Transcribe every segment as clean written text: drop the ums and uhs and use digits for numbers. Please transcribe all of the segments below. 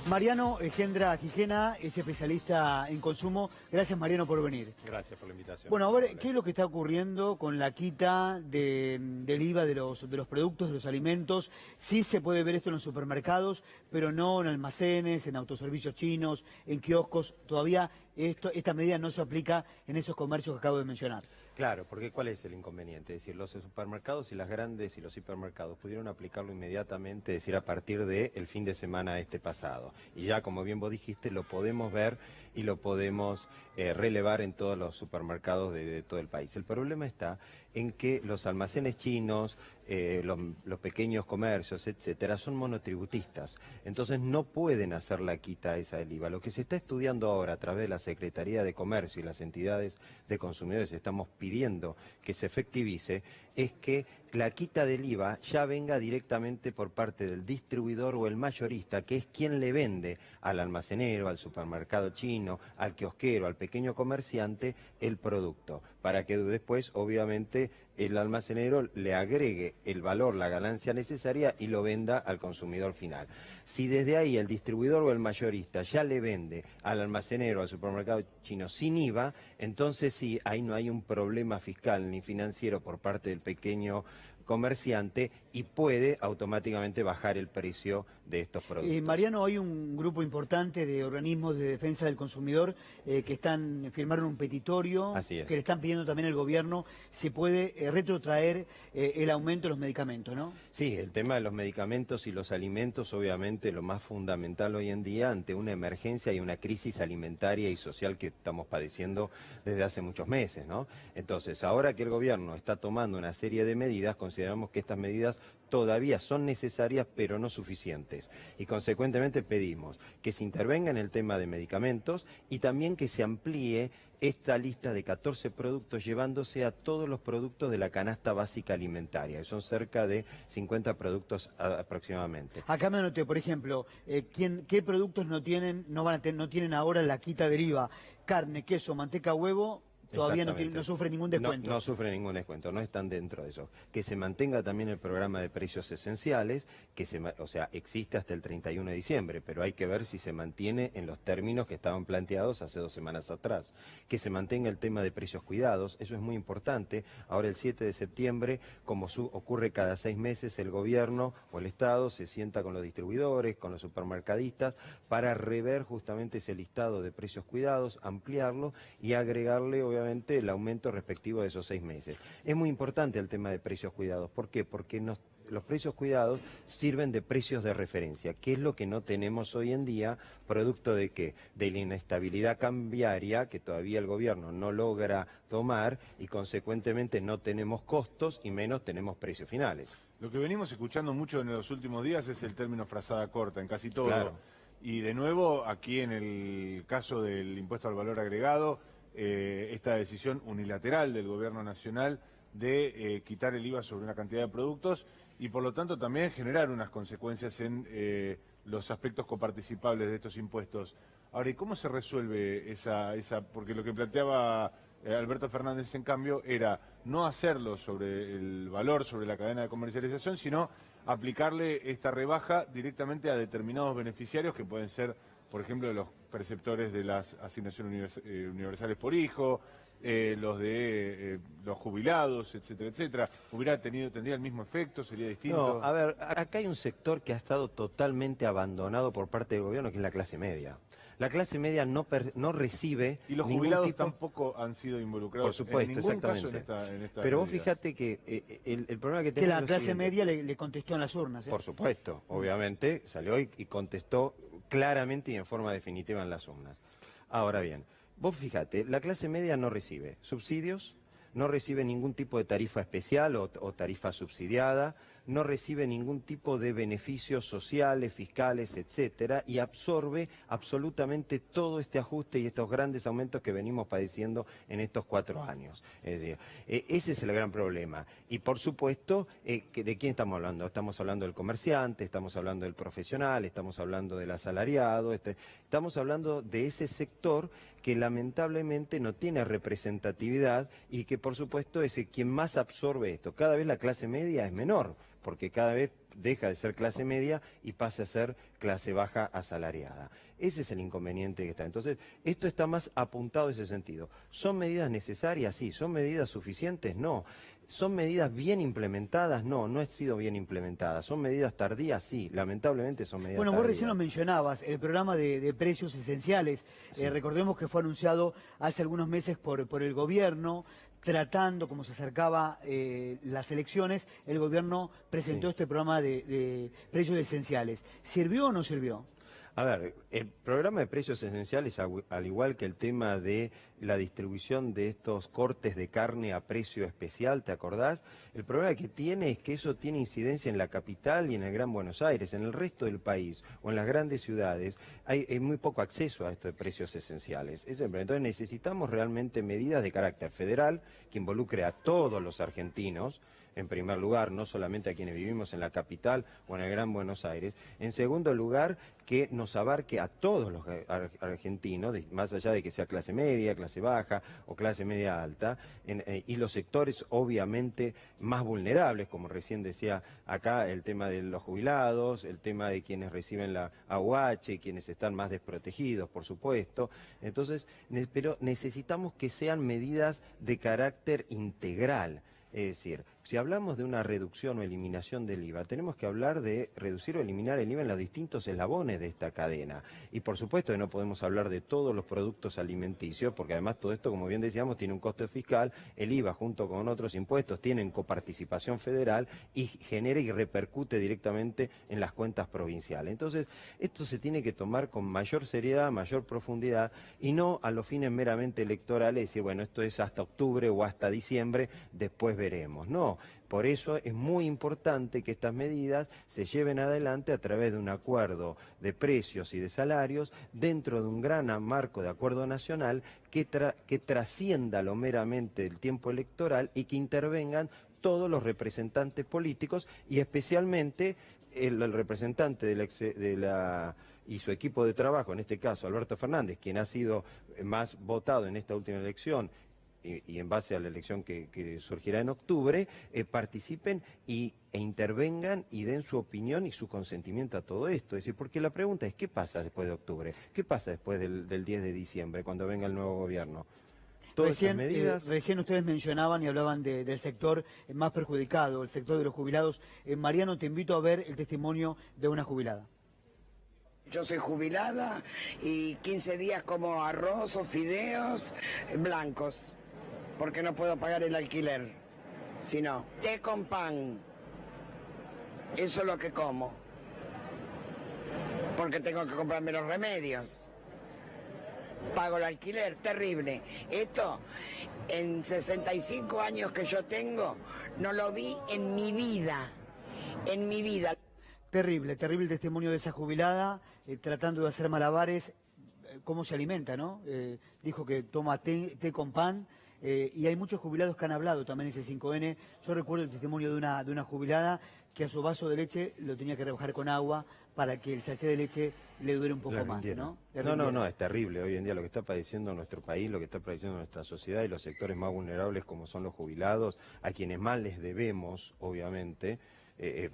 Mariano Gendra Gijena es especialista en consumo. Gracias, Mariano, por venir. Gracias por la invitación. Bueno, a ver, ¿qué es lo que está ocurriendo con la quita del IVA de los productos, de los alimentos? Sí se puede ver esto en los supermercados, pero no en almacenes, en autoservicios chinos, en kioscos. Todavía esta medida no se aplica en esos comercios que acabo de mencionar. Claro, porque ¿cuál es el inconveniente? Es decir, los supermercados y las grandes y los hipermercados pudieron aplicarlo inmediatamente, es decir, a partir del fin de semana pasado. Y ya, como bien vos dijiste, lo podemos ver y lo podemos relevar en todos los supermercados de todo el país. El problema está en que los almacenes chinos, los pequeños comercios, etcétera, son monotributistas. Entonces no pueden hacer la quita esa del IVA. Lo que se está estudiando ahora a través de la Secretaría de Comercio y las entidades de consumidores, estamos pidiendo que se efectivice, es que la quita del IVA ya venga directamente por parte del distribuidor o el mayorista, que es quien le vende al almacenero, al supermercado chino, al kiosquero, al pequeño comerciante el producto, para que después, obviamente, el almacenero le agregue el valor, la ganancia necesaria y lo venda al consumidor final. Si desde ahí el distribuidor o el mayorista ya le vende al almacenero, al supermercado chino sin IVA, entonces sí, ahí no hay un problema fiscal ni financiero por parte del pequeño comerciante y puede automáticamente bajar el precio de estos productos. Mariano, hay un grupo importante de organismos de defensa del consumidor que firmaron un petitorio. Así es. Que le están pidiendo también al gobierno si puede retrotraer el aumento de los medicamentos, ¿no? Sí, el tema de los medicamentos y los alimentos, obviamente lo más fundamental hoy en día ante una emergencia y una crisis alimentaria y social que estamos padeciendo desde hace muchos meses, ¿no? Entonces, ahora que el gobierno está tomando una serie de medidas, consideramos que estas medidas todavía son necesarias pero no suficientes y consecuentemente pedimos que se intervenga en el tema de medicamentos y también que se amplíe esta lista de 14 productos llevándose a todos los productos de la canasta básica alimentaria, que son cerca de 50 productos aproximadamente. Acá me anoté, por ejemplo, ¿qué productos no tienen ahora la quita del IVA? Carne, queso, manteca, huevo. Todavía no sufre ningún descuento. No sufre ningún descuento, no están dentro de eso. Que se mantenga también el programa de precios esenciales, o sea, existe hasta el 31 de diciembre, pero hay que ver si se mantiene en los términos que estaban planteados hace 2 semanas atrás. Que se mantenga el tema de precios cuidados, eso es muy importante. Ahora el 7 de septiembre, como ocurre cada 6 meses, el gobierno o el Estado se sienta con los distribuidores, con los supermercadistas, para rever justamente ese listado de precios cuidados, ampliarlo y agregarle, obviamente, el aumento respectivo de esos 6 meses. Es muy importante el tema de precios cuidados. ¿Por qué? Porque los precios cuidados sirven de precios de referencia, que es lo que no tenemos hoy en día, producto de ¿qué? De la inestabilidad cambiaria que todavía el gobierno no logra tomar y consecuentemente no tenemos costos y menos tenemos precios finales. Lo que venimos escuchando mucho en los últimos días es el término frazada corta, en casi todo. Claro. Y de nuevo, aquí en el caso del impuesto al valor agregado, esta decisión unilateral del gobierno nacional de quitar el IVA sobre una cantidad de productos y por lo tanto también generar unas consecuencias en los aspectos coparticipables de estos impuestos. Ahora, ¿y cómo se resuelve esa? Porque lo que planteaba Alberto Fernández, en cambio, era no hacerlo sobre el valor, sobre la cadena de comercialización, sino aplicarle esta rebaja directamente a determinados beneficiarios que pueden ser, por ejemplo, los perceptores de las asignaciones universales por hijo, los jubilados, etcétera, etcétera. ¿Tendría el mismo efecto? ¿Sería distinto? No, a ver, acá hay un sector que ha estado totalmente abandonado por parte del gobierno, que es la clase media. La clase media no recibe. Y los jubilados tampoco han sido involucrados. Por supuesto, en ningún exactamente. Caso en esta Pero vos medida. fíjate que el problema que Que tenemos la clase media le contestó en las urnas. Por supuesto, obviamente, salió y contestó claramente y en forma definitiva en las urnas. Ahora bien, vos fíjate, la clase media no recibe subsidios, no recibe ningún tipo de tarifa especial o tarifa subsidiada, no recibe ningún tipo de beneficios sociales, fiscales, etcétera, y absorbe absolutamente todo este ajuste y estos grandes aumentos que venimos padeciendo en estos 4 años. Es decir, ese es el gran problema. Y por supuesto, ¿de quién estamos hablando? Estamos hablando del comerciante, estamos hablando del profesional, estamos hablando del asalariado, estamos hablando de ese sector que lamentablemente no tiene representatividad y que por supuesto es quien más absorbe esto. Cada vez la clase media es menor, porque cada vez deja de ser clase media y pasa a ser clase baja asalariada. Ese es el inconveniente que está. Entonces, esto está más apuntado en ese sentido. ¿Son medidas necesarias? Sí. ¿Son medidas suficientes? No. ¿Son medidas bien implementadas? No, no han sido bien implementadas. ¿Son medidas tardías? Sí, lamentablemente son medidas Bueno, tardías. vos recién lo mencionabas, el programa de precios esenciales. Sí. Recordemos que fue anunciado hace algunos meses por el gobierno, tratando, como se acercaba las elecciones, el gobierno presentó este programa de precios esenciales. ¿Sirvió o no sirvió? A ver, el programa de precios esenciales, al igual que el tema de la distribución de estos cortes de carne a precio especial, ¿te acordás? El problema que tiene es que eso tiene incidencia en la capital y en el Gran Buenos Aires. En el resto del país o en las grandes ciudades hay muy poco acceso a estos precios esenciales. Entonces necesitamos realmente medidas de carácter federal que involucre a todos los argentinos, en primer lugar, no solamente a quienes vivimos en la capital o en el Gran Buenos Aires. En segundo lugar, que nos abarque a todos los argentinos, más allá de que sea clase media, clase baja o clase media alta, y los sectores obviamente más vulnerables, como recién decía acá, el tema de los jubilados, el tema de quienes reciben la AUH, quienes están más desprotegidos, por supuesto. Entonces, pero necesitamos que sean medidas de carácter integral. Es decir, si hablamos de una reducción o eliminación del IVA, tenemos que hablar de reducir o eliminar el IVA en los distintos eslabones de esta cadena. Y por supuesto que no podemos hablar de todos los productos alimenticios, porque además todo esto, como bien decíamos, tiene un costo fiscal. El IVA junto con otros impuestos tienen coparticipación federal y genera y repercute directamente en las cuentas provinciales. Entonces, esto se tiene que tomar con mayor seriedad, mayor profundidad y no a los fines meramente electorales, decir, bueno, esto es hasta octubre o hasta diciembre, después veremos. No. Por eso es muy importante que estas medidas se lleven adelante a través de un acuerdo de precios y de salarios dentro de un gran marco de acuerdo nacional que trascienda lo meramente el tiempo electoral y que intervengan todos los representantes políticos y especialmente el representante y su equipo de trabajo, en este caso Alberto Fernández, quien ha sido más votado en esta última elección, y en base a la elección que surgirá en octubre, participen e intervengan y den su opinión y su consentimiento a todo esto. Es decir, porque la pregunta es, ¿qué pasa después de octubre? ¿Qué pasa después del 10 de diciembre, cuando venga el nuevo gobierno? Recién ustedes mencionaban y hablaban del sector más perjudicado, el sector de los jubilados. Mariano, te invito a ver el testimonio de una jubilada. Yo soy jubilada y 15 días como arroz o fideos blancos, porque no puedo pagar el alquiler. Si no, té con pan, eso es lo que como, porque tengo que comprarme los remedios. Pago el alquiler, terrible. Esto, en 65 años que yo tengo, no lo vi en mi vida, Terrible, terrible el testimonio de esa jubilada, tratando de hacer malabares, cómo se alimenta, ¿no? Dijo que toma té con pan, y hay muchos jubilados que han hablado también en ese 5N. Yo recuerdo el testimonio de una jubilada que a su vaso de leche lo tenía que rebajar con agua para que el sachet de leche le dure un poco más, ¿no? No, es terrible hoy en día lo que está padeciendo nuestro país, lo que está padeciendo nuestra sociedad y los sectores más vulnerables como son los jubilados, a quienes más les debemos, obviamente,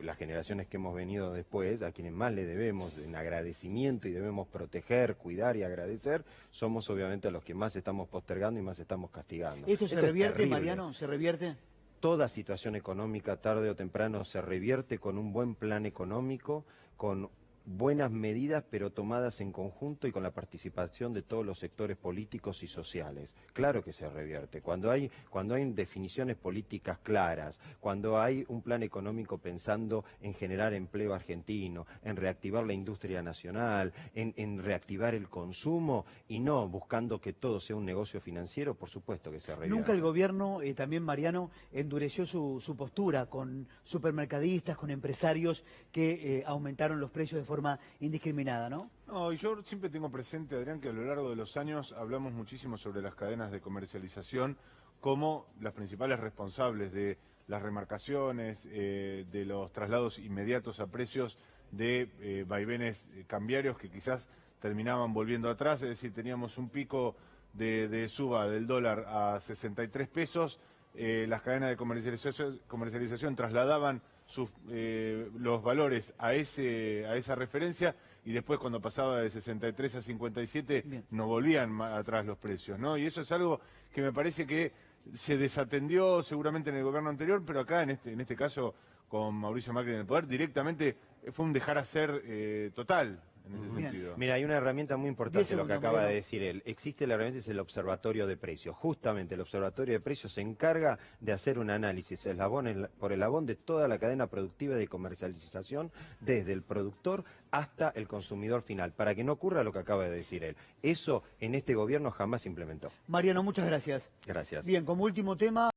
las generaciones que hemos venido después, a quienes más le debemos en agradecimiento y debemos proteger, cuidar y agradecer, somos obviamente a los que más estamos postergando y más estamos castigando. ¿Esto se revierte, Mariano? ¿Se revierte? Toda situación económica, tarde o temprano, se revierte con un buen plan económico, con buenas medidas, pero tomadas en conjunto y con la participación de todos los sectores políticos y sociales. Claro que se revierte. Cuando hay definiciones políticas claras, cuando hay un plan económico pensando en generar empleo argentino, en reactivar la industria nacional, en reactivar el consumo y no buscando que todo sea un negocio financiero, por supuesto que se revierte. Nunca el gobierno, también Mariano, endureció su postura con supermercadistas, con empresarios que aumentaron los precios de forma indiscriminada, ¿no? No, y yo siempre tengo presente, Adrián, que a lo largo de los años hablamos muchísimo sobre las cadenas de comercialización como las principales responsables de las remarcaciones, de los traslados inmediatos a precios de vaivenes cambiarios que quizás terminaban volviendo atrás, es decir, teníamos un pico de suba del dólar a 63 pesos, las cadenas de comercialización trasladaban los valores a esa referencia, y después cuando pasaba de 63 a 57 Bien. no volvían atrás los precios, ¿no? Y eso es algo que me parece que se desatendió seguramente en el gobierno anterior, pero acá en este caso con Mauricio Macri en el poder directamente fue un dejar hacer total en ese Bien. sentido. Mira, hay una herramienta muy 10 importante, lo que segundos, acaba Mariano. de decir él. Existe la herramienta, es el observatorio de precios. Justamente el observatorio de precios se encarga de hacer un análisis por eslabón de toda la cadena productiva de comercialización, desde el productor hasta el consumidor final, para que no ocurra lo que acaba de decir él. Eso en este gobierno jamás se implementó. Mariano, muchas gracias. Gracias. Bien, como último tema...